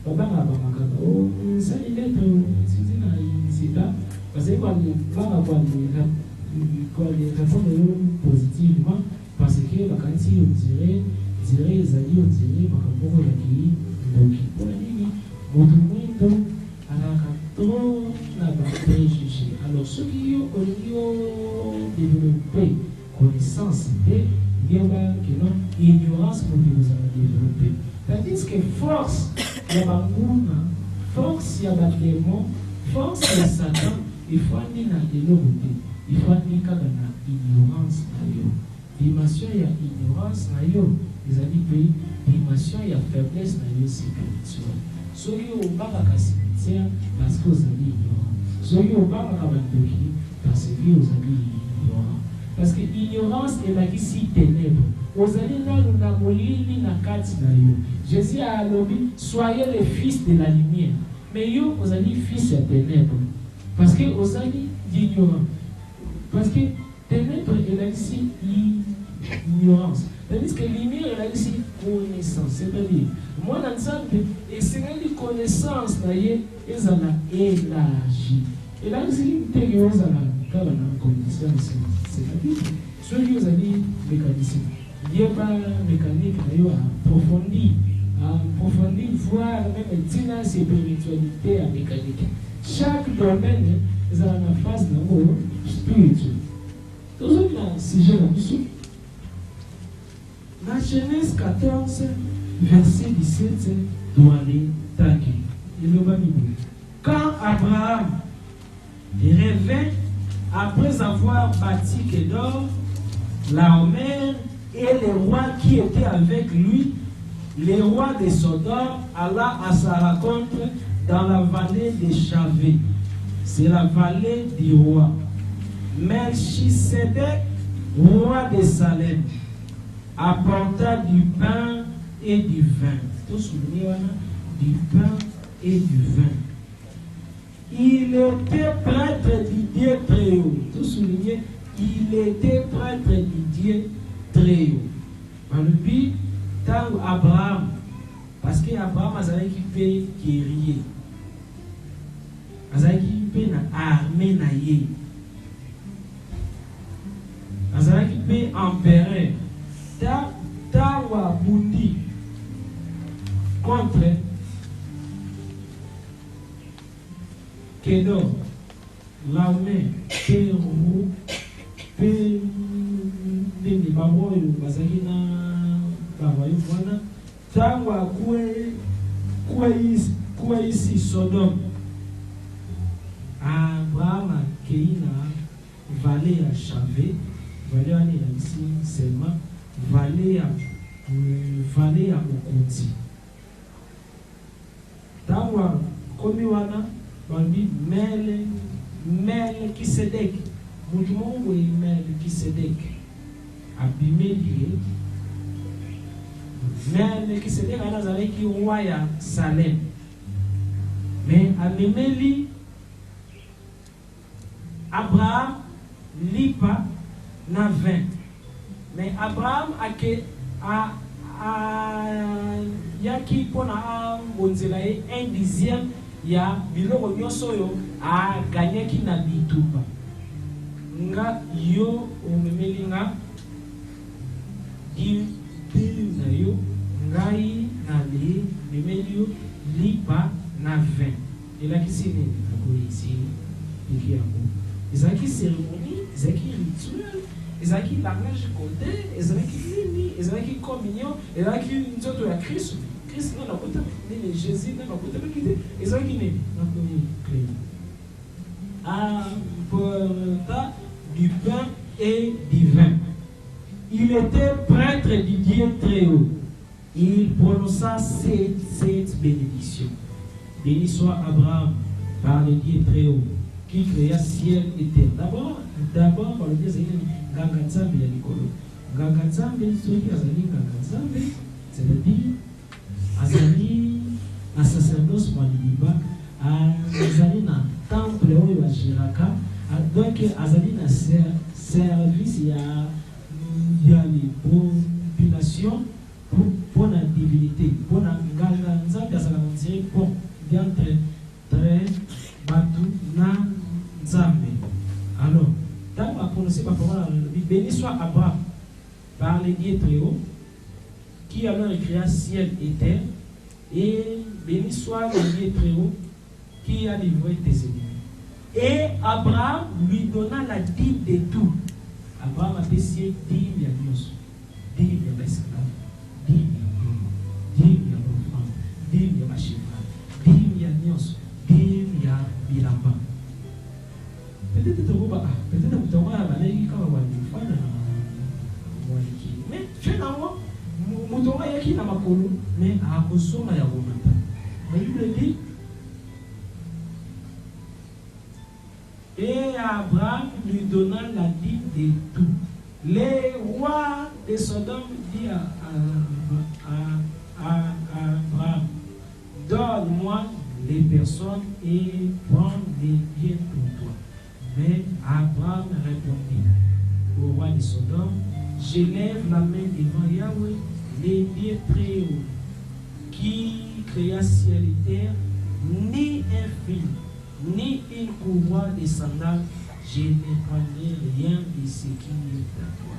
Papa n'a pas marqué. Oh, ça il est c'est na incident parce que quand les répondent positivement parce que quand on dirait les alliés on dirait makambo ya ki donc pour nini moto mwendo alaka trop na ba préjugé. Alors ceux qui ont développé connaissance et bien que non ignorance pour que vous avez développé. C'est-à-dire que force ya banguna, force ya badémon, force ya Satan, il faut aller na déloté, il faut aller na ignorance na yo. Dimension ya ignorance na yo, les amis pays, dimension ya faiblesse na yo spirituelle. Soki au baka ka cimetière parce que vous avez ignorant. Soki au baka ka bandoki parce que vous avez ignorant. Parce que ignorance est là qui si ténèbres. Vous allez là nous na molili na kati na yo. Jésus a dit soyez les fils de la lumière. Mais yo vous allez fils de ténèbres. Parce que vous allez d'ignorant. Parce que ténèbres est là ici ignorance. C'est-à-dire que lumière est là ici connaissance. C'est-à-dire moi dans ça et c'est une connaissance là ils en a élargi. Et là ici une théorie ça là car on a connaissance. C'est-à-dire ceux qui vous allez mécanicien. Il n'y a pas mécanique approfondi, voir même la spiritualité à mécanique. Chaque domaine est dans la phase de l'amour spirituel. Toujours dans ce sujet là-dessus. La Genèse 14, verset 17, doit aller taguer. Quand Abraham revint après avoir bâti Kédor, la mère et les rois qui étaient avec lui, les rois de Sodome, alla à sa rencontre dans la vallée de Chavé. C'est la vallée du roi. Melchisedec, roi de Salem, apporta du pain et du vin. Tout souligné, du pain et du vin. Il était prêtre du Dieu très haut. Tout souligné, il était prêtre du Dieu très haut. Dans le but, tant Abraham, parce qu'Abraham a qui paye guerrier, a qui paye armée naïe, a qui paye empereur, tant wa bouti contre Kédor, l'armée Pérou, ni babo bazali na bawayo wana tangwa kuwa isi Sodome Abraham keina vallée ya Chavé vallée ya ici seulement vallée ya Mokonzi tangwa komi wana bambi mele Kisedek mutu mongo mele Kisedek Abimelech, mais qui s'est dit qu'il y a roi à Salem. Mais Abimelech, Abraham, Lipa, n'a 20. Mais Abraham a qui pour un dixième, il y a Biloko Nyosoyo a gagné qui n'a dit tout pas. Nga yo omemelinga il na yo ngai na le memelio lipa na 20 et là qui c'est na ko ici iki yango ezaki cérémonie ezaki rituel ezaki langage côté ezaki nini ezaki communion ezaki nzoto ya Christ na kota ni Jésus na kota bakite ezaki nini na ko ni apporta du pain et du vin. Il était prêtre du Dieu très haut. Il prononça cette bénédiction. Béni soit Abraham par le Dieu très haut, qui créa ciel et terre. D'abord, par le Dieu, c'est Gangatsambe ya Nikolo. Gangatsambe, celui qui a zali Gangatsambe, c'est-à-dire, Azali, un sacerdoce Mwalibiba, Azali na temple oyo ya Shiraka, donc Azali na service ya les populations pour la divinité, pour la nganga nzambe azala dire bon, bien très, batou, na, nzambe. Alors, dans ma prononcé ma parole, béni soit Abraham par les dieux très hauts, qui alors créa ciel et terre, et béni soit le Dieu très haut, qui a livré tes ennemis. Et Abraham lui donna la dîme de tout. Abraham a décidé dîme ya Dios, dîme ya l'esclave, dîme ya enfant, dîme ya machifra, dîme ya Dios, dîme ya bilamba. Peut-être que tu vas, peut-être que tu vas aller quand on va le faire, mais finalement, Moutora yaki na makolo, mais à Kosoma ya Romata. La Bible dit. Et Abraham lui donna la dîme de tout. Les rois de Sodome disent à Abraham, donne-moi les personnes et prends les biens pour toi. Mais Abraham répondit au roi de Sodome, je lève la main devant Yahweh, les dieux très hauts, qui créa ciel et terre, ni un fil, ni une courroie de sandales, je ne prendrai rien de ce qui est à toi.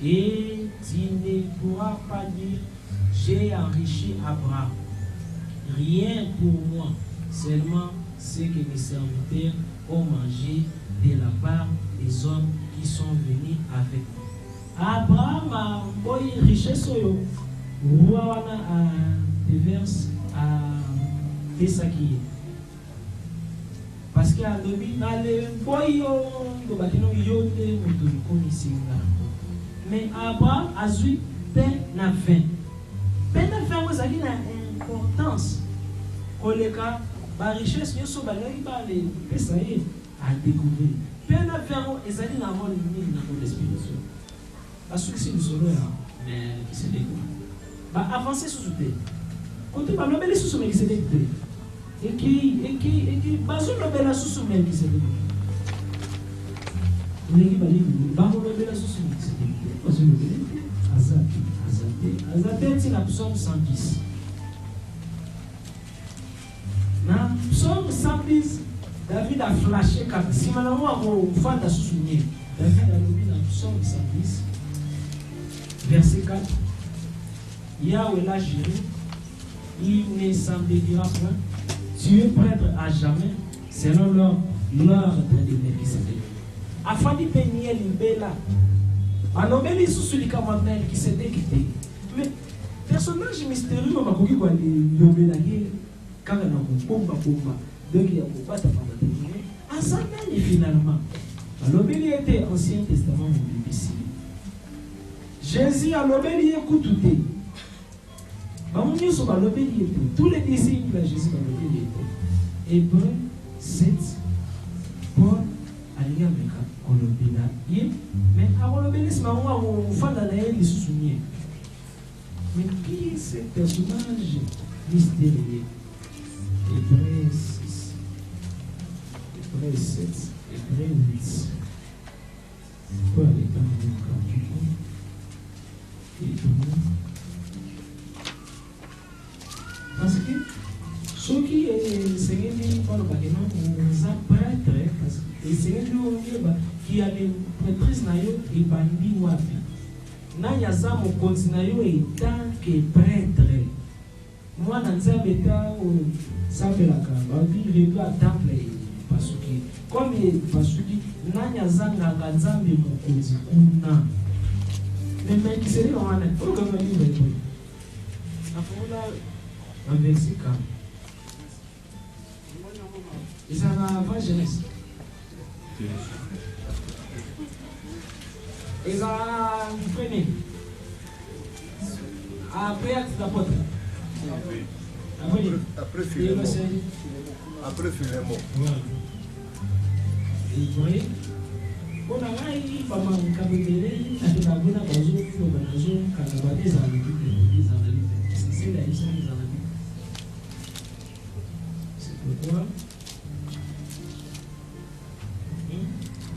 Et tu ne pourras pas dire, j'ai enrichi Abraham. Rien pour moi, seulement ce que mes serviteurs ont mangé de la part des hommes qui sont venus avec moi. Abraham a une richesse, roi a déverse à Tessakiye. Parce qu'il y a le boyo, mais Abraham a eu peine à fin. Peine à fin, vous avez une importance. Koleka, la richesse, nous sommes allés à découvrir. Peine à fin, ils allaient dans le monde dans l'esprit de Dieu. La succès du soleil, mais qui se découvre. Avancer sous le thé. Quand tu vas le sous le qui se découvre. Et qui bazou le bel sous le qui se découvre. Il va dire, bazou le bel sous le qui se découvre. Bazou le bel Azate, c'est la psaume 110. Dans psaume 110, David a flashé comme si maintenant on va dans sous le David a lu dans psaume 110, verset 4. Yahweh l'a juré, il ne s'en dédiera point. Tu es prêtre à jamais, selon l'ordre de Melchisédek. Afin de bénir l'imbela, alors même sous celui qui a Melchisédek. Mais personnage mystérieux, on m'a dit quoi les yobelaye, car on a bomba. Donc il y a pas de problème. À ça même finalement, alors il était Ancien Testament au BBC. Jésus a l'obéi écoute tout. Tous les disciples de Jésus ont l'obéi. Hébreu 7, Paul a dit qu'on l'obéi. Mais avant l'obéi, c'est on fait dans les sous-soumis. Mais qui est ce personnage mystérieux? Hébreu 6, Hébreu 7, Hébreu 8. Paul est dans le camp du monde. Parce que ceux qui sont par le bâtiment, nous avons prêtre, parce que les seigneurs qui a des prêtresses, et bandits wapi. Na yaza mon continent et tant que prêtre. Moi, dans un état où ça fait la carte, il doit temple parce que comme parce que na yaza ngazambe mon continent. Mais qui c'est lui, on a un peu comme un livre. Un verset 4. Et ça va avant Genèse. Et ça premier. Après acte d'apôtre. Après Philémon. Après Philémon. Et vous voyez, on a eu pas mal de cabinets, avec la bonne abandon, quand on va des analyses, c'est la liste des analyses. C'est pourquoi,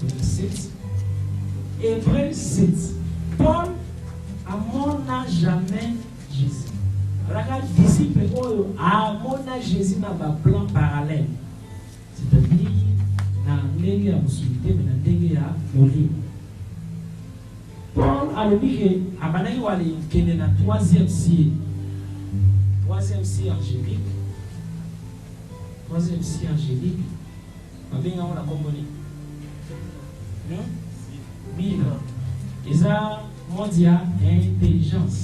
verset 7, Hébreu 7, Paul, à mon n'a jamais Jésus. Regarde, disciple, oh, à mon Jésus n'a pas plan parallèle. C'est-à-dire, dans l'année à possibilité, mais dans l'année à voler. Paul a le dit que Abanaï Wali, qui est dans le troisième siècle angélique, avec on a compris. Mille. Et ça, mondial intelligence.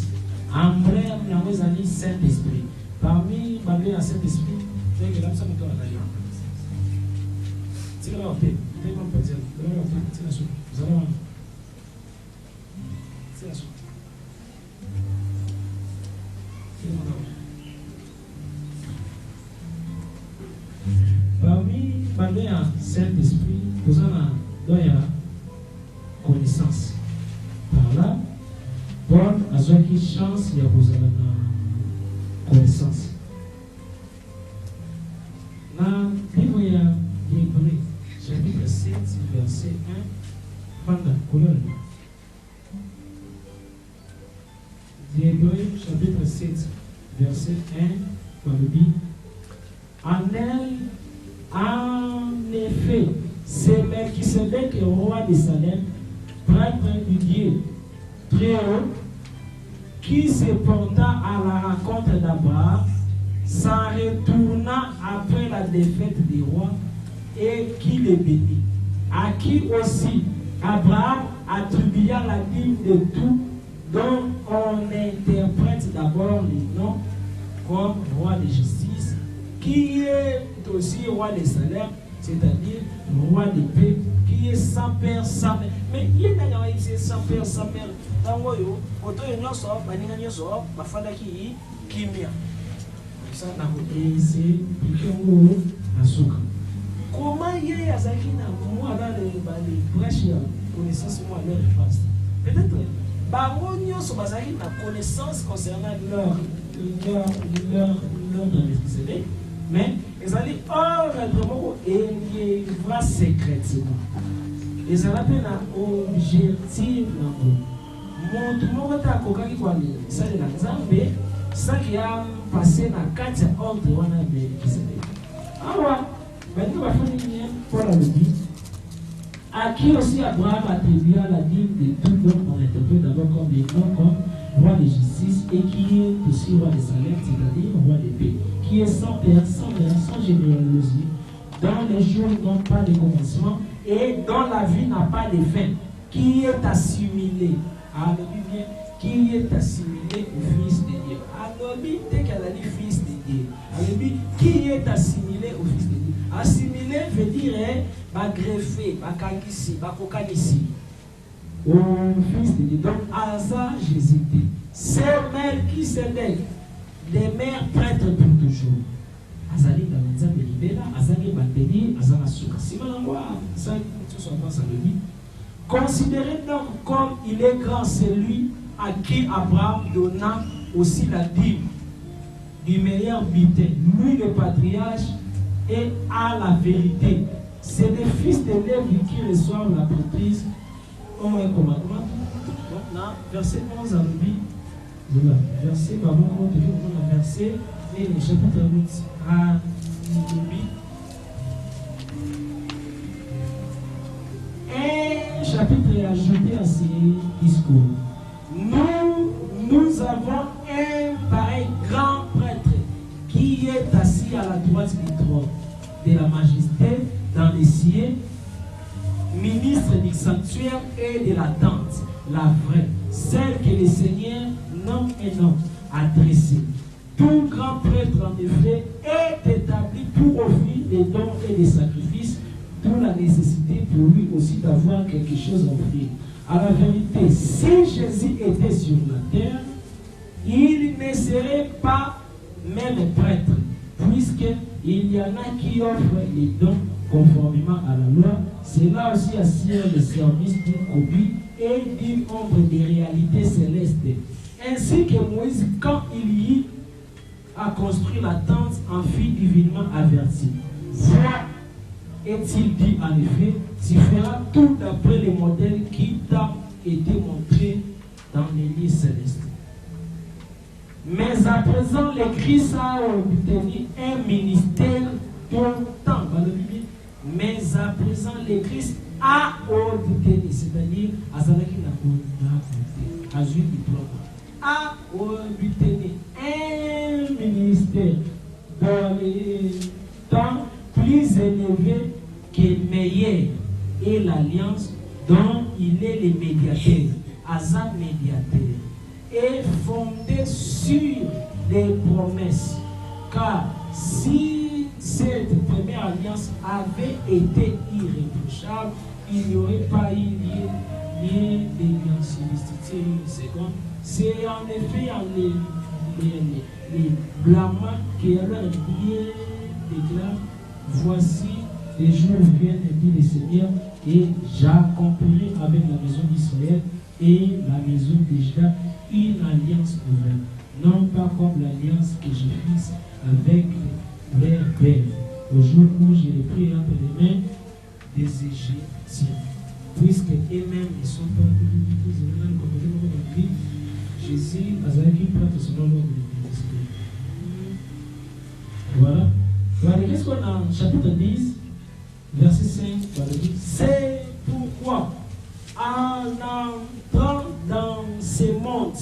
En vrai, nous avons un Saint-Esprit. Parmi les Saint-Esprit, c'est que là, ça nous donne la vie. C'est la paix. C'est la paix. C'est la soupe. Vous allez voir. C'est la soupe. Parmi les Saint-Esprit, nous avons la connaissance. Par là, Paul a une chance de vous avoir connaissance. Dans le livre d'Hébreux, chapitre 7, verset 1, pendant couleur. Hébreux, chapitre 7, verset 1, par le dit, en elle, en effet, c'est Melchisédek, roi de Salem, prêtre du Dieu très haut, qui se porta à la rencontre d'Abraham, s'en retourna après la défaite des rois, et qui les bénit. À qui aussi Abraham attribua la dîme de tout, dont on interprète d'abord les noms comme roi de justice, qui est aussi roi de Salem, c'est-à-dire roi de paix, qui est sans père, sans mère. Mais il est d'ailleurs sans père, sans mère. Dans le royaume, autant il y a sort, il y a sort, ma femme qui mia. Ça n'a pas c'est piqué à souk. Comment il y a Zaki na moi dans les brèches connaissance moi leur référence. Peut-être baronio sur Bazaki na connaissance concernant leur maîtrise. Mais ils allaient vraiment et voir secrètement. Ils allaient au objectif mon monde a coquille quoi ça de l'exemple ça qui a passé dans 4 ordres on a bien qui s'est ah ouais ben nous va faire une pour la vie à qui aussi Abraham attribua la dîme de tout dont on interprète d'abord comme des noms comme roi de justice et qui est aussi roi de Salem, c'est-à-dire roi de paix, qui est sans père, sans mère, sans généalogie, dont les jours n'ont pas de commencement et dont la vie n'a pas de fin, qui est assimilé. Alors, bien, qui est assimilé au Fils de Dieu. Alors, dès qu'elle a dit Fils de Dieu, alors, qui est assimilé au Fils de Dieu. Assimilé veut dire, greffé, kakisi, kokanisi. Au Fils de Dieu. Donc, à ça, j'hésitais. C'est Melchisédek, des mères prêtres pour toujours. Azali dans le temps de Libéla, Azali Bateli, Azala Souka. Si vous ça, tout soit pas ça le dit. Considérez donc comme il est grand celui à qui Abraham donna aussi la dîme du meilleur butin, lui le patriarche et à la vérité. C'est les fils de Lévi qui reçoivent la prêtrise au un commandement. Donc là, verset 11 à l'oubli, voilà, verset, verset, et le chapitre 8 à l'oubli. Un chapitre est ajouté à ces discours. Nous avons un pareil grand prêtre qui est assis à la droite du trône de la majesté dans les cieux, ministre du sanctuaire et de la tente, la vraie, celle que le Seigneur nomme et nomme, adressée. Tout grand prêtre en effet est établi pour offrir des dons et des sacrifices, d'où la nécessité pour lui aussi d'avoir quelque chose à offrir. À la vérité, si Jésus était sur la terre, il ne serait pas même prêtre, puisqu'il y en a qui offrent les dons conformément à la loi. Cela aussi assure le service d'une copie et d'une ombre des réalités célestes. Ainsi que Moïse, quand il y a construit la tente, en fit divinement averti. Vois, est-il dit en effet, tu feras tout d'après les modèles qui t'ont été montrés dans les livres célestes. Mais à présent, le Christ a obtenu un ministère pourtant. Mais à présent, le Christ a obtenu, c'est-à-dire, a obtenu un ministère dans les temps plus élevé que meilleur et l'alliance dont il est le médiateur, Asa médiateur, est fondé sur les promesses. Car si cette première alliance avait été irréprochable, il n'y aurait pas eu lieu d'alliance une seconde. C'est en effet les blâmants qui alors Dieu déclare: voici les jours viennent, dit le Seigneur, et j'accomplirai avec la maison d'Israël et la maison de Juda une alliance nouvelle, non pas comme l'alliance que je fis avec leur père, au jour où je les pris entre les mains des Égyptiens, puisque eux-mêmes ne sont pas tous. Jésus a été prêtre selon l'ordre de l'Esprit. Voilà. Voilà. Qu'est-ce qu'on a en chapitre 10, verset 5, c'est pourquoi, en entrant dans ces mondes,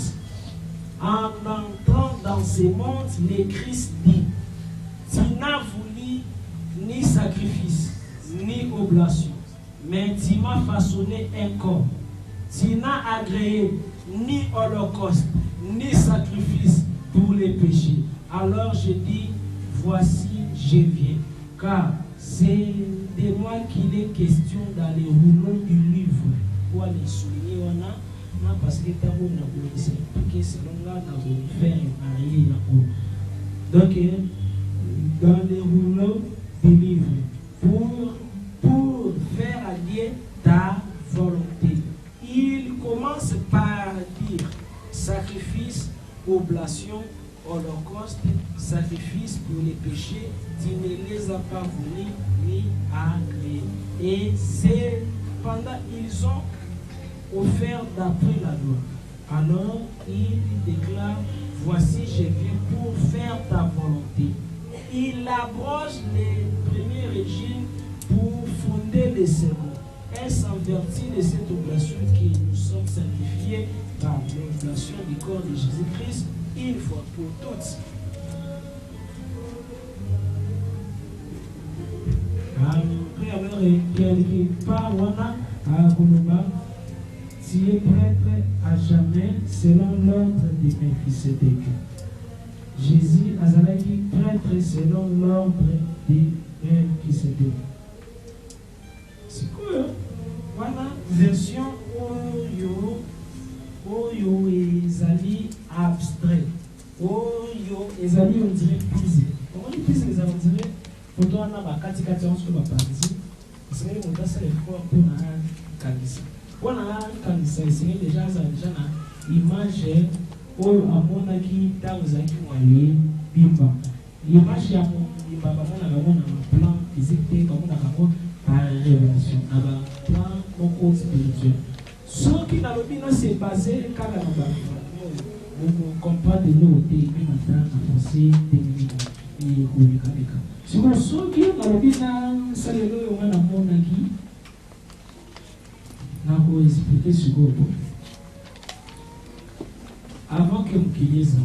le Christ dit: tu n'as voulu ni sacrifice, ni oblation, mais tu m'as façonné un corps. Tu n'as agréé ni holocauste, ni sacrifice pour les péchés. Alors je dis: voici, je viens. Car c'est de moi qu'il est question dans les rouleaux du livre. Pour aller souligner, on a parce que tu as expliqué selon là, tu as faire marier là-haut. Donc, dans les rouleaux du livre, pour faire allier ta volonté. Il commence par dire sacrifice, oblation, holocauste, sacrifice pour les péchés, tu ne les as pas voulu ni agréés. Et c'est pendant qu'ils ont offert d'après la loi. Alors il déclare: voici, je viens pour faire ta volonté. Il abroge les premiers régimes pour fonder les seconds. Est-ce en vertu de cette oblation que nous sommes sanctifiés par l'oblation du corps de Jésus-Christ une fois pour toutes? Après avoir écrit par Wana à Koulouba, tu es prêtre à jamais selon l'ordre de Melchisedec. Jésus Azalaki, prêtre selon l'ordre de Melchisedec. C'est quoi? Voilà, version Oyo ezali abstrait. Oyo ezali on dirait pise. Comment on dit pise les on dirait? Pour toi, on a bakati kati on se va partir. C'est que on a ça les fois pour na kanisa. Pour na kanisa, c'est déjà ça déjà na image oyo amonaki tawuzaki mwali bimba. L'image ya bimba bamona na plan physique comme na kako par révélation. Na plan beaucoup spirituel. Ce qui n'a pas bien c'est basé quand la on comprend de l'eau et puis maintenant à forcer des minutes et communiquer. Sur ce qui n'a pas bien ça le l'eau on a mon aki n'a pas expliqué sur quoi. Avant que vous ayez ça,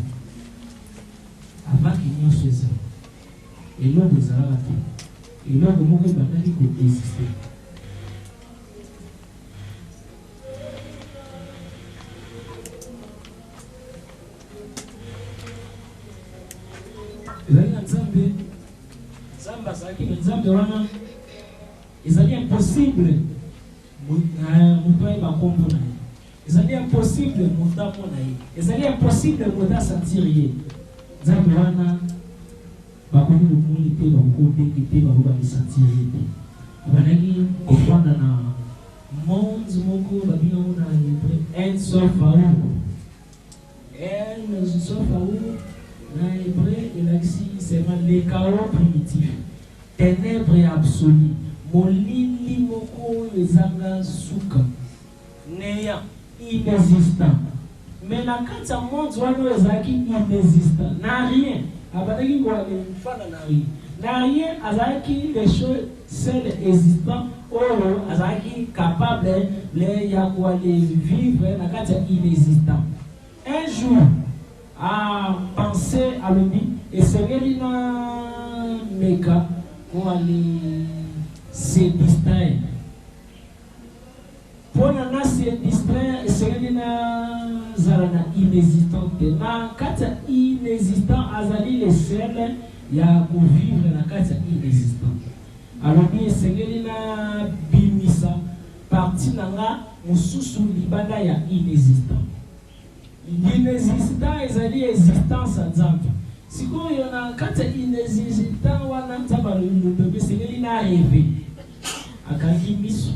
avant qu'il y ait ça, et là vous allez rater, et là vous m'avez battu pour exister. C'est impossible. C'est impossible c'est impossible de sentir. Zambiwana bakoni l'humanité va sentir. Banaki comprendre na monde moko babino na un seul faou. Un seul faou na hébreu et l'axi c'est le chaos primitif. Ténèbres absolues. Molili moko ezanga suka. Néant inexistant. Mais la carte à monde, inexistant. N'a rien. N'a rien, azaki les choses, celles existantes, ou azaki capable de vivre la carte inexistant. Un jour, à penser à l'objet, et c'est un méga pour aller se distraire. Pour nous se distraire, c'est un inexistant. Na carte inexistant, azali les seuls. Il y a pour vivre la carte inexistante. Alors, bien, c'est que bimisa, partie nanga, mususu libanda ya inexistant. L'inexistant, c'est l'existence à Zambie. Si vous avez une carte inexistant, le bébé, c'est qu'il a rêvé. A kangi misu,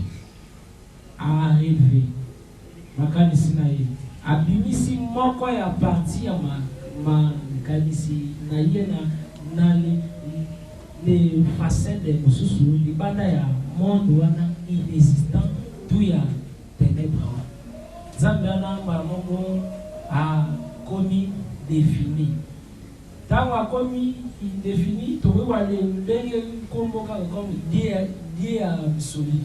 a rêvé. Makanisi na ye. A bimisi moko ya partie ya ma kanisi na ye na les facettes de Moussou, les banaya, monde inexistant, tout y a ténèbres. Zambana Marmongo a commis défini. Tant a commis indéfini, tu veux aller bien comme Dieu absolu.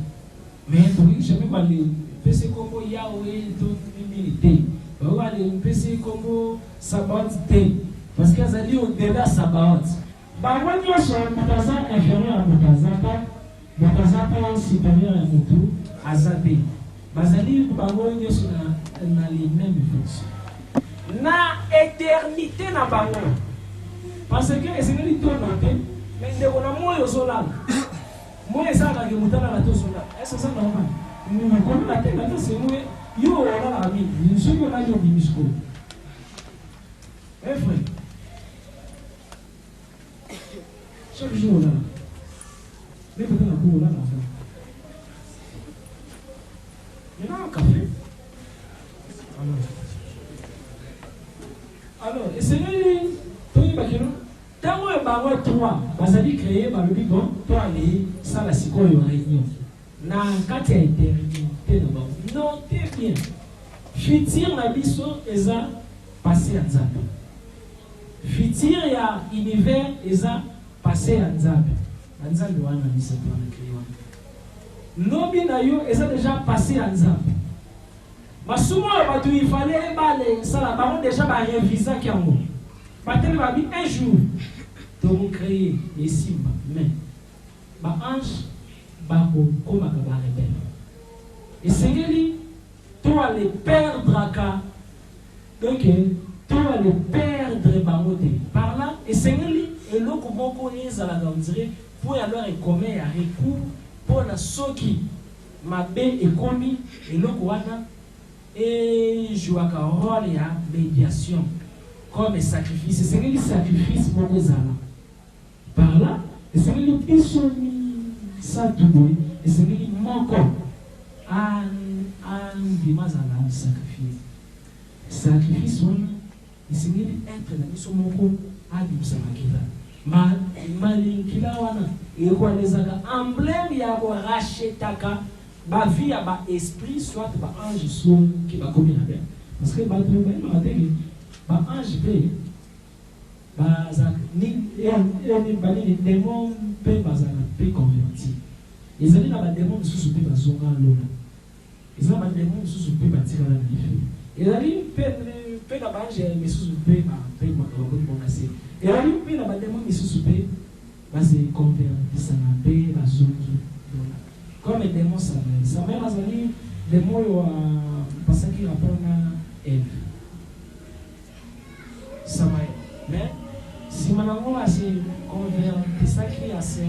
Mais tu veux jamais aller PC comme Yahweh, toute humilité. Tu veux aller PC comme Sabbat. Parce que ça dit au-delà Sabaoth. Bangwani yosho mutaza inférieur à mutazapa supérieur à mutu azabe. Bazali bangwani yosho na les mêmes fonctions. Na éternité na bango. Parce que c'est une tourne mais de on a moyo solal. Moyo ça la que mutana la to solal. Est-ce que ça normal? Nous connaissons la tête là c'est moi yo on a ami. Nous sommes là yo bimisco. Eh frère. Chaque jour là, mais peut-être un coup là, il y a un café. Alors, et c'est lui, Tony Bakino, tant que Bawa 3, Bazali créé par le bon, toi, ça la siko en réunion. N'a qu'à t'intervenir, notez bien. Futur na biso, eza passé à Zap. Futur ya univers, eza passé à Nzambe. Nzambe wana ni se plan créé. Lobi na yo est déjà passé à Nzambe. Masumo ba tu il fallait baler ça là ba déjà ba réviser qui en haut. Ba tel ba bi un jour to mon créer les simba mais ba ange ba ko koma ka ba rebelle. Et Seigneur toi les perdre aka donc toi les perdre ba moté par là et Seigneur et l'eau comment connaît à la ganzerie pour alors commet à recours pour la soki ma belle et commis et l'eau wana et joue à rôle et à médiation comme sacrifice c'est le sacrifice pour les ala par là et c'est le pisson ça tout et c'est le manque an dimazala sacrifice on et c'est le être dans son manque adi samakila malinkila wana eko nezaka emblème ya ko rachetaka ba vie ya ba esprit soit ba ange so qui ba komi na bien parce que ba trouver ba teki ba ange pe ba za ni ba ni démon pe ba za pe converti ezali na ba démon susu pe ba zonga lona ezali ba démon susu pe ba tika na life ezali pe na ba ange mais susu pe ba ko ko kasi et là, il y a des gens qui sont soupés, se convertissent en paix, comme des démons Samuel. Samuel a dit des mots parce qu'il rapporte à Ève. Samuel. Mais si maintenant on se convertit, ça crée à ce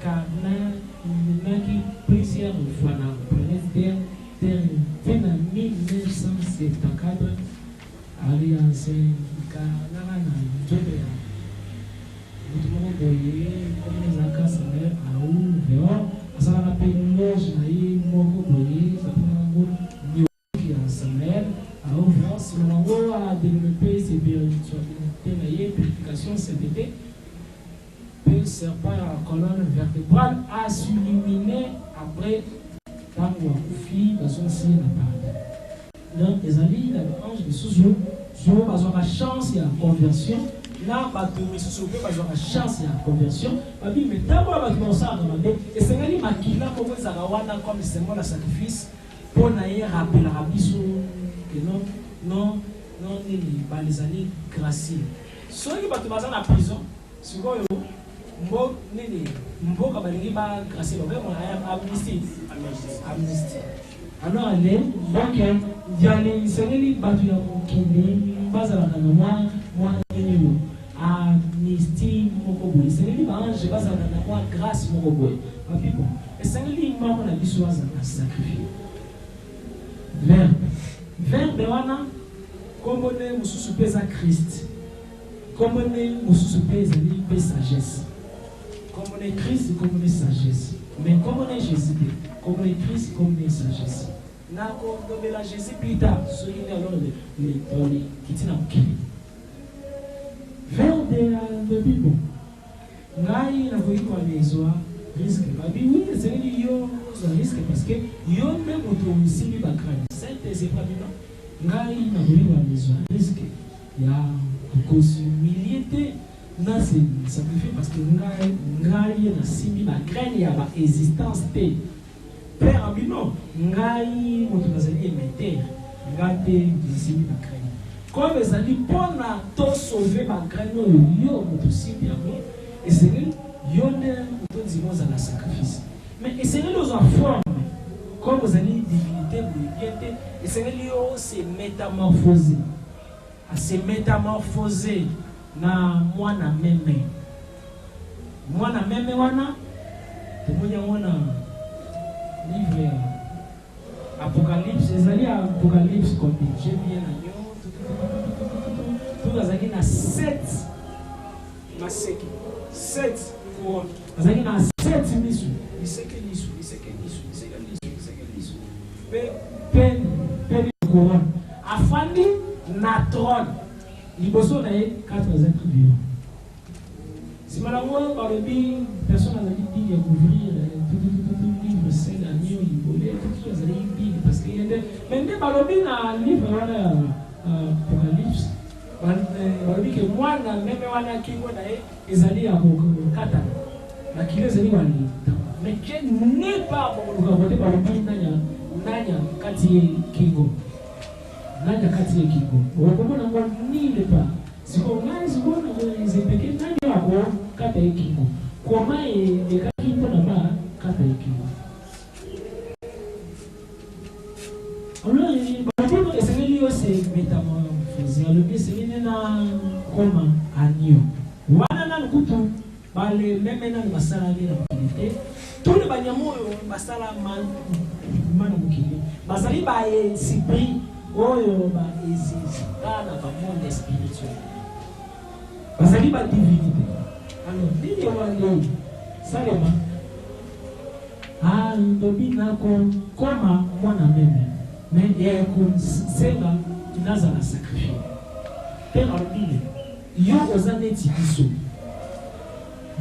carnet, il y a plusieurs fois dans le planète Terre, fait en 1974, alliance carnet, tout le monde voyait comme les acas à ouvert, à ça on appelle une loge, moko voyait, ça prend un mot qui en Samuel, à ouvert, si on a développé ses spiritualités, purification, CBT, peut servir à la colonne vertébrale à s'illuminer après, tant qu'on a fille, dans son signe à part. non ezali na ange misusu so bazwaka chance ya conversion na bato misusu mpe bazwaka chance ya conversion babi me ntango ya bato baosalaka mabe esengeli makila moko ezalaka wana comme symbole ya sacrifice mpo na ye rappelaka biso ke non nini bazali gracile soki bato baza na prison sikoyo nini mboka balingi bagracile babengaka amnistie alors ale donc diale isengeli bato ya mokili bazalaka na mwa nini amnistie moko boye esengeli baange bazalaka na mwa grâce moko boye bapipo esengeli moko na biso azalaka sacrifie verbe wana kombone mosusu mpe eza Christ kombone mosusu mpe ezali mpe sagesse kombone Christ kombone sagesse mais kombone Jésus te kombone Christ kombone sagesse nakondobela Jésus plus tard soki nde alors kiti na mokili verbe ya bible ngai nakoki koamezwa risque babi oui ezali yo ozwa risque parce que yo nde moto osimbi bakrani synthèse epamino ngai nakoki koamezwa risque ya kokosumilie te na se sacrifice parce que ngai nasimbi bakrani ya baexistence te père abino ngai moto nazali émetteur ngai te nasimbi bakrani comme ezali mpona tosauve bakrani oyo yo moto osimbi yango esengeli yo nde moto ndima ozala sacrifice mais esengeli ozwa forme comme ozali divinité boye te esengeli yo se métamorphose ase métamorphose na mwana meme wana tomoni yango na livre ya Apocalypse ezali Apocalypse comme j'ai bien na yo tout azali na 7 maseki 7 couronne azali na 7 misu liseke lisu pe couronne afandi na trône liboso na ye 4 êtres vivants sima nango balobi personne azali digne ya couvrir tout livre sel agneau libole tout azali digne parce que yende mais nde balobi na livre wana ya Apocalypse balobi ke mwana meme wana kingo na ye ezali ya kokata makili ezali walita mais ke ne pas bokoluka kote balobi nanya kati ye kingo nanya kati ye kingo okomona ngo nile pa siko ngai siko na ezepeke nanya ako kata ye kingo koma ekaki mpona ba kata ye kingo alors balobi esengeli yo se métamorphose alobi esengeli na koma agneau wana nanu kutu bale meme nanu basalaki na mokili te tole banyama oyo basala mana mokili bazali baesprit oyo baexista na bamonde spirituel bazali badivinité alors nini ewande salema lobi nakokoma mwana meme mais ekosenga nazala sacrifie mpe alobi yo oza neti biso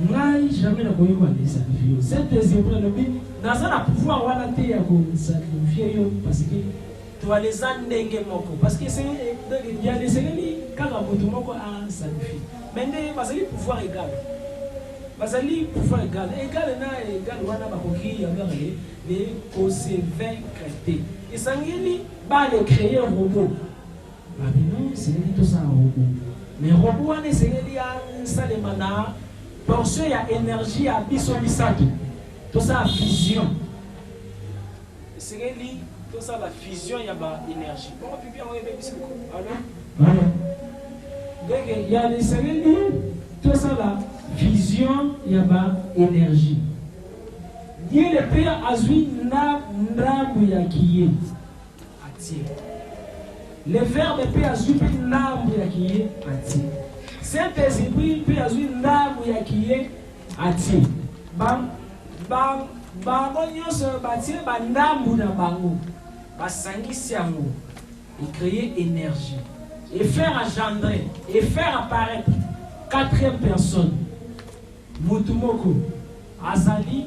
ngai jamais nakoki kosacrifie yo synthèse epre alobi naza na pouvoir wana te ya kosacrifie yo parce que toaleza ndenge moko parce que yande esengeli kaka moto moko asacrifie mais nde bazali pouvoir égal na égal wana bakoki yangaka kose vaincre te esengeli bale créer robot babino esengeli tosala robot mais robot wana esengeli asalema na portion ya énergie ya biso misato tosala fusion esengeli tosala fusion ya baénergie bongo pipi yango ebebisi alo donc ya esengeli tosala fusion ya baénergie Dieu le Père azwi ndambu ya kiye atie le verbe pe azwi ndambu ya kiye atie Saint-Esprit pe azwi ndambu ya kiye atie bango nyonso batie bandambu na bango basangisi yango et créer énergie et faire engendrer et faire apparaître 4e personne mutumoko azali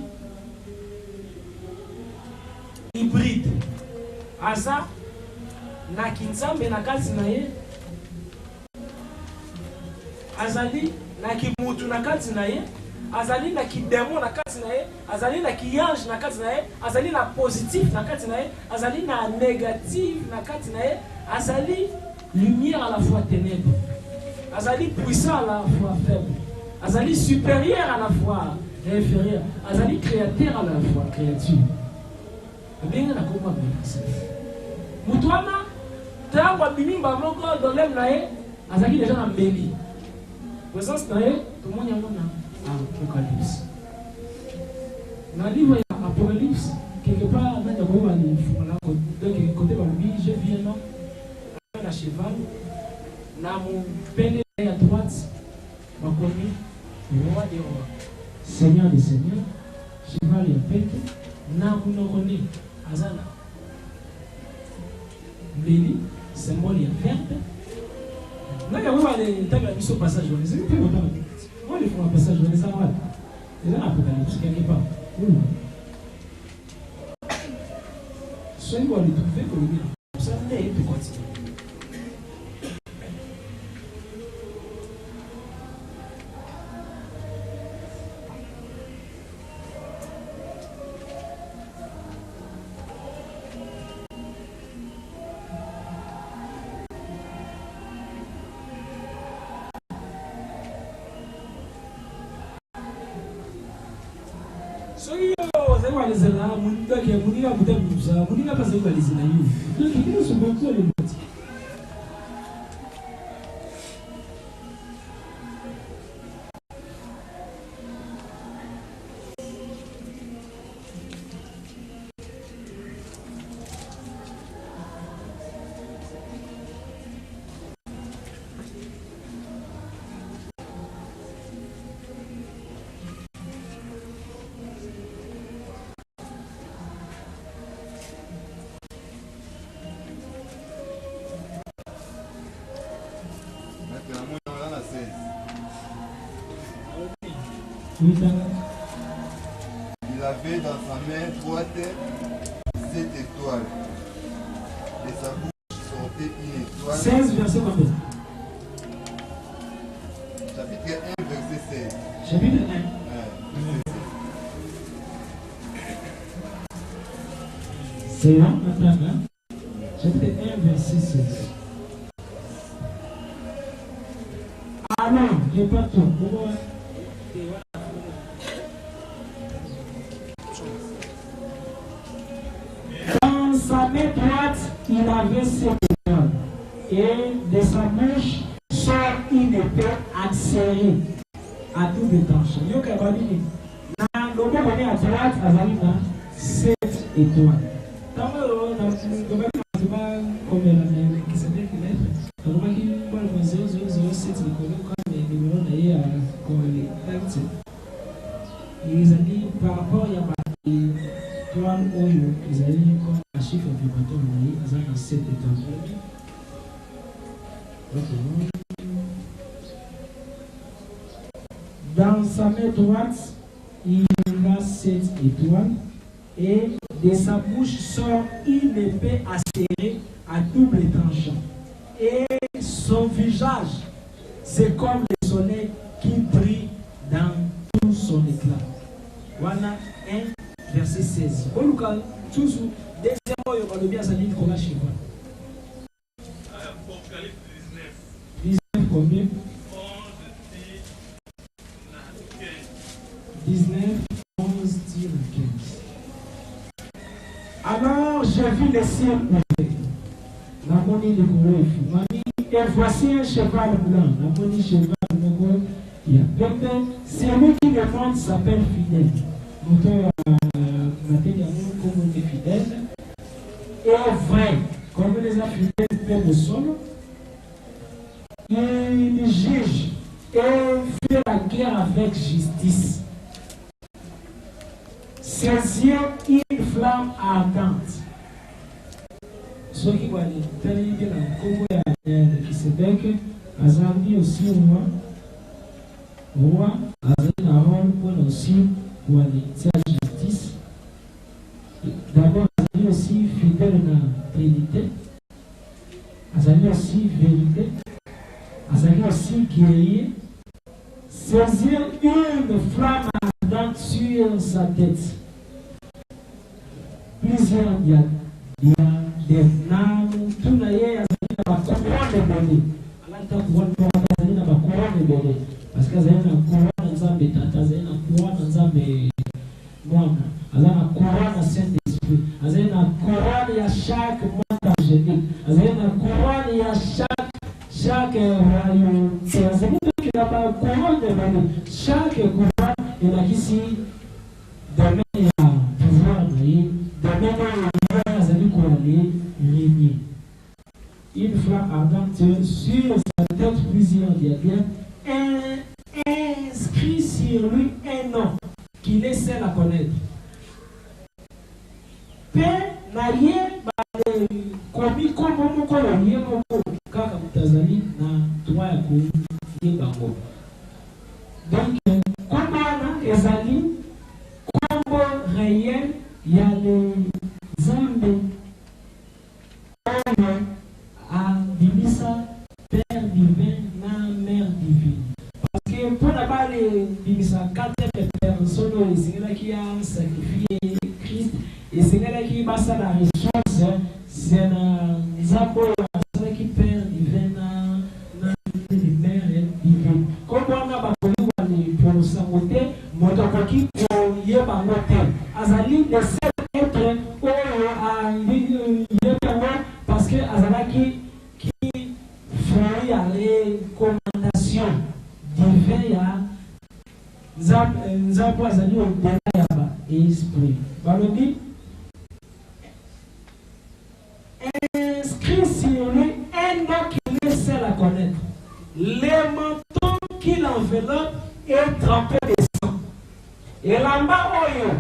hybride aza na kinzambe na kati na ye, azali na kimutu na kati na ye, azali na kidemo na kati na ye, azali na kiange na kati na ye, azali na positif na kati na ye, azali na négatif na kati na ye, azali lumière à la fois ténèbre, azali puissant à la fois faible, azali supérieur à la fois inférieur, azali créateur à la fois créature. Bien na koma bien. Mutuana tango bimimba moko dolem na ye, azali déjà na mbeli. Présence na ye, tout le monde yango na Apocalypse. Dans le livre Apocalypse, quelque part, dans le côté de je viens là, à cheval, dans mon peigne à droite, ma connu, roi des rois, seigneur des seigneurs, cheval et peigne, dans mon connu, Azana. Béli, symbole et verte. Là, il y a des mission passage, c'est plus longtemps. Moi, ils font un passage, je les arrête. C'est là l'Apocalypse, quelque part. Soit ils vont les trouver comme ils ça n'est pas continuer. Il avait dans sa main droite 7 étoiles. Et sa bouche sortait une étoile. 16 verset combien? Chapitre 1 verset 16. Chapitre 1. C'est là maintenant. Chapitre 1 verset 16. Ah non, je n'ai pas tout. Dans sa main droite, il avait 7 étoiles. Et de sa bouche sort une épée acérée à double tranchant. Il y a un peu à droite, il y a 7 étoiles. Par rapport à l'étoile Oyo, ils allaient comme un chiffre vibratoire, ils ont 7 étoiles. Dans sa main droite, il a 7 étoiles. Et de sa bouche sort une épée acérée à double tranchant. Et son visage, c'est comme le soleil qui brille dans tout son éclat. Voilà 1, verset 16. Oluka, toujours, deuxièmement, il y a le bien salut de Kola Shiva. Apocalypse 19 combien? 19, 11, 10, 15. Alors j'ai vu le ciel ouvert. La monnaie de Gourefi. Et voici un cheval blanc. La monnaie cheval blanc. C'est lui qui le monde s'appelle fidèle. Moteur comme on est fidèle. Et vrai. Comme les infidèles peuvent le sol. Il juge et fait la guerre avec justice. Ses yeux, une flamme ardente. Ceux qui voient les télévisions dans le Congo qui se déclarent, Azambi aussi roi, Azambi Aaron pour aussi pour la justice. D'abord, Azambi aussi fidèle dans la Trinité. aussi vérité, azali aussi guerrier, saisir une flamme ardente sur sa tête. Plusieurs des names, tout l'ailleurs, azali na couronne de bonnet. Alanta couronne azali na couronne de bonnet. Parce que azali na couronne nzambe tata, azali na couronne nzambe mwana, azali na couronne Saint-Esprit, azali na couronne ya chaque monde angélique, azali na couronne ya chaque royauté, azali na couronne de bonnet. Chaque couronne il a ici domaine ya pouvoir naye, domaine ya azali couronne régner. Une flamme ardente sur sa tête, plusieurs diadèmes, inscrit sur lui un nom qu'il est seul à connaître. Père n'a rien commis comme kaka mtazali na toi ya kuyebango. Donc, comme on ezali combo réel, il y a les hommes à Bimisa, Père divin, na Mère divine. Parce que pour la les Bimisa, 4 personnes, c'est qui a sacrifié Christ, et c'est qui passe à la ressource, c'est un Zabo, c'est qui Père divin, na Mère divine. Comme on a parlé pour s'amoter, Motokoki pour Yebangote, Azali, les 7 êtres, parce que Azalaki qui fait la recommandation divine à Nzambo Azali au delà et esprit. Balobi inscrit sur lui un nom qu'il est seul à connaître. Les manteaux qu'il enveloppe est trempé de sang. Et là-bas, oyo.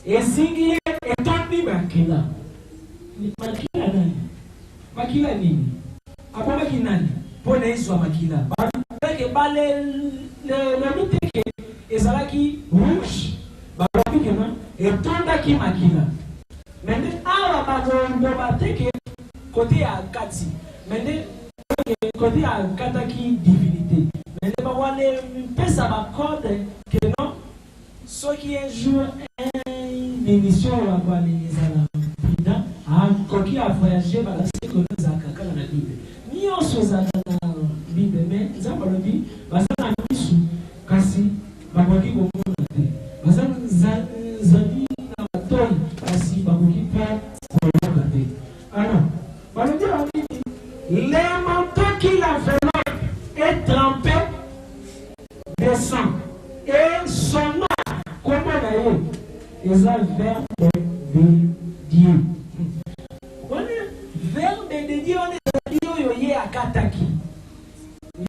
Et Zingi est tombé Makila. Makila nani? Makila nini? Apa makinani? Pone iswa Makila. Parce que le miteke ezalaki rouge. Balobi kena et tondaki Makila. Maintenant, awa bateke côté à Kati. Maintenant, côté à Kataki divinité. Maintenant, on va pesa ba code que non. Ce qui un jour une émission à voir les Zala. Qui a voyagé par la sécurité de la Bible. Ni on se zala dans la Bible, mais Zambalobi, Bazana Misu, Kassi, Baboki Bomonate, Bazan Zani Namaton, Kassi, Baboki Père, Bomonate. Alors, Balobi a dit, les manteaux qu'il enveloppe est trempé de sang. Et son nom, comment d'ailleurs, ils ont verbe de Dieu. Verbe de Dieu, on est à Kataki.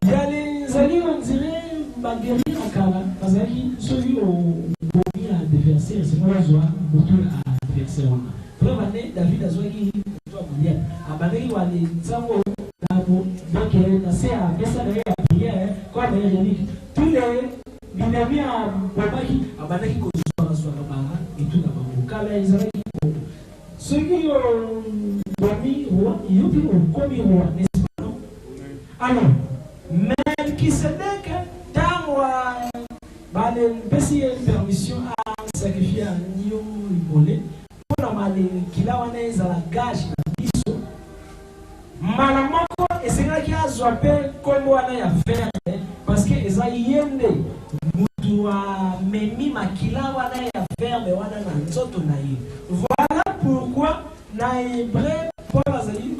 Il y a les alliés, on dirait, Bagueri à Kala, parce que celui au Bomi à déverser, c'est moi, je vois, beaucoup à déverser. Preuve année, David a joué qui doit mourir. À Bagueri, on est Zamo, donc, c'est à Bessa à prière, quoi, tous les binami à Babaki, à Banaki, qu'on soit et tout d'abord. Kala, ils avaient qui ceux qui ont commis roi, ils ont commis roi, n'est-ce pas, non? Alors, même qui se dit que dans une permission à sacrifier un nion volé, pour la maladie qu'il a à la gage dans l'issue, malamoko, et c'est là qu'il a zoapé comme on a fait, parce que les aïennes, Memi Makila, on a fait, mais on a voilà pourquoi, dans l'hébreu, Paul Azali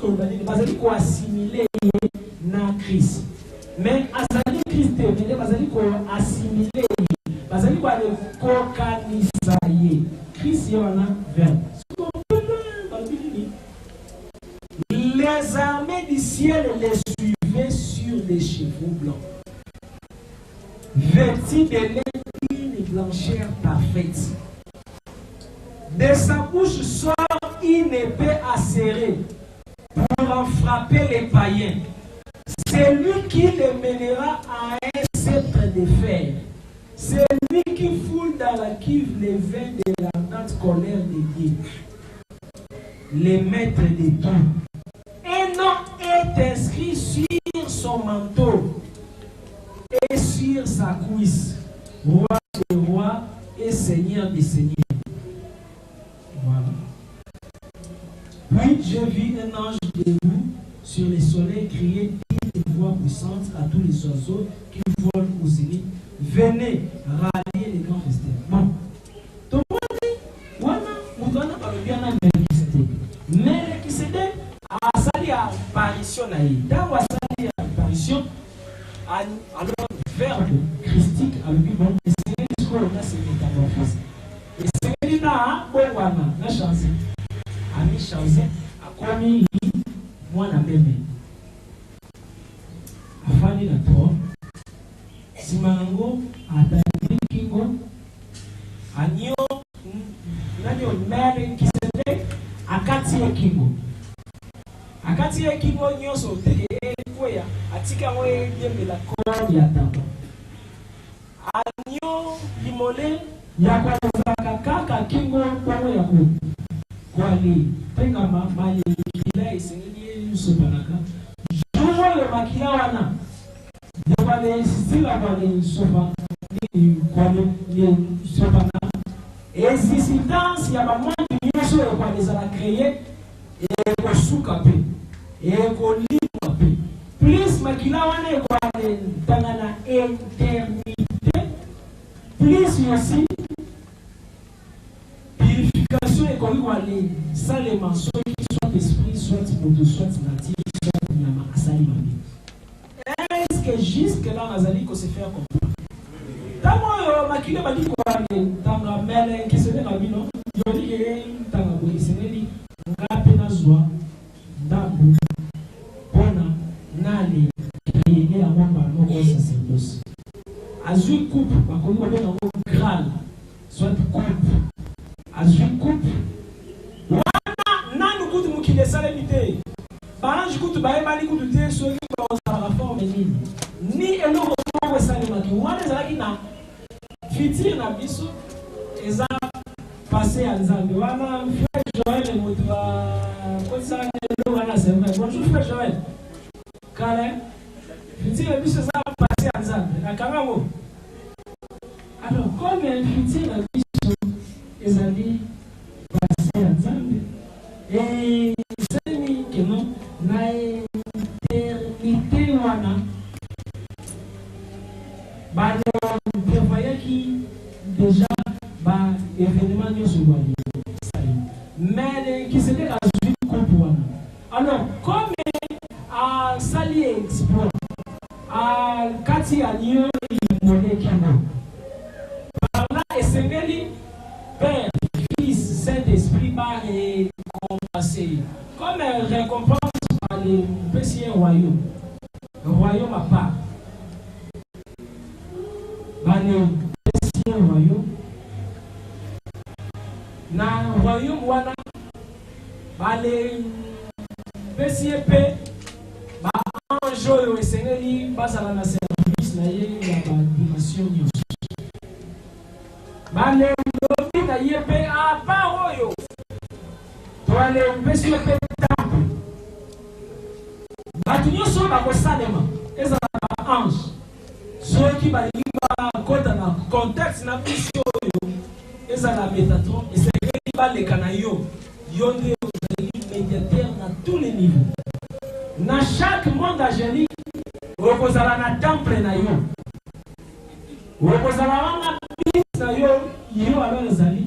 ko assimiler na Christ. Mais Azali Christ, mais Azali ko assimiler, Azali ko organiser. Christ yana verbe. Les armées du ciel les suivaient sur des chevaux blancs, vêtus de laine et blancheur parfaite. De sa bouche sort une épée acérée pour en frapper les païens. C'est lui qui les mènera à un sceptre de fer. C'est lui qui foule dans la cuve les vins de l'ardente colère de Dieu. Les maîtres de tout. Un manteau et sur sa cuisse, roi des rois et seigneur des seigneurs. Voilà. Puis je vis un ange debout sur les soleils crier d'une voix puissante à tous les oiseaux qui volent au zénith. Venez rallier les grands festins. Bon. Donc, Melchisedec a sali apparition dans la sali apparition alors verbe christique avec bon c'est ce qu'on a c'est métamorphose et c'est là bon wana na chance ami chance akomi mwana bébé afani na to simango atani kingo anyo nanyo Melchisedec akati ekingo nyonso te ekoya atika mo yembela ko ya tata anyo limole ya kwa kaka kingo kwa ya ko kwali penga mali kila isengeli sopanaka jumo le makia wana ya wale sila wale sofa ni kwale ni sopana existence ya ba monde nyonso ya kwa les ala créer et ko sukape et ko libre plus makila wana e kwa tangana éternité plus aussi purification et ko wale salement soit qui soit esprit soit moto soit natif soit nyama asali mabi est-ce que jusque là nazali ko se faire comprendre tamo makila bali ko tanga mele qui se fait la bino yoni ke tanga ko iseneli ngape na zwa ndabu bona nani kriye ya mwamba moko sacerdoce azui coupe bakomi ko bena ko graal soit coupe azui coupe wana nanu kutu mukile salemite baranji kutu bae bali kutu te so ki ba osala forme ni eloko ko salema ki wana zalaki na fitir na biso eza passé à Nzambe. Voilà, frère Joël et Moutouba. Bonjour, frère Joël. Calais. Fitir et biso ça passé à Nzambe. Na Kangamo. Alors, comme il y a une fitir à biso, ils ont dit passé à Nzambe. Et c'est mis que non, na éternité wana. Bah, on prévoyait qui déjà bah événement nous se voit mais qui c'était à jouer contre alors comme à sali exploit à Kati Agnew et Moné Kino par là et Sengeli Père Fils Saint-Esprit par récompensé comme récompense par les petits royaumes le royaume à part par les petits royaumes na royaume wana bale PCP ba anjo yo esengeli basala na service na ye ya ba dimension nyonso bale lobi na ye pe a pa oyo to ale PCP temple batu nyonso bakosalema ezala ba ange soki balingi bakota na contexte na biso oyo ezala Métatron et c'est que les canaillots yonde médiateur à tous les niveaux. Dans chaque monde angélique, reposala na temple na yo. Reposala na piste na yo, yo alors les amis.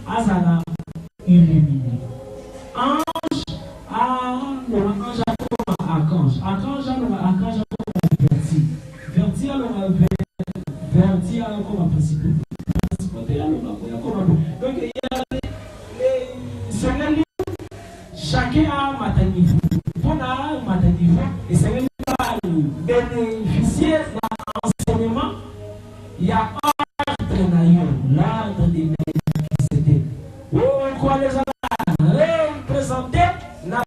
Azala illuminé. Ange alors ange comme archange. Archange comme verti. Verti alors verti alors comme principe. Donc il y a les chacun a mataniveau. Pour un mataniveau, et c'est même pas bénéficier d'un enseignement, il y a l'ordre des Melchisedec. On croit les gens représentés n'a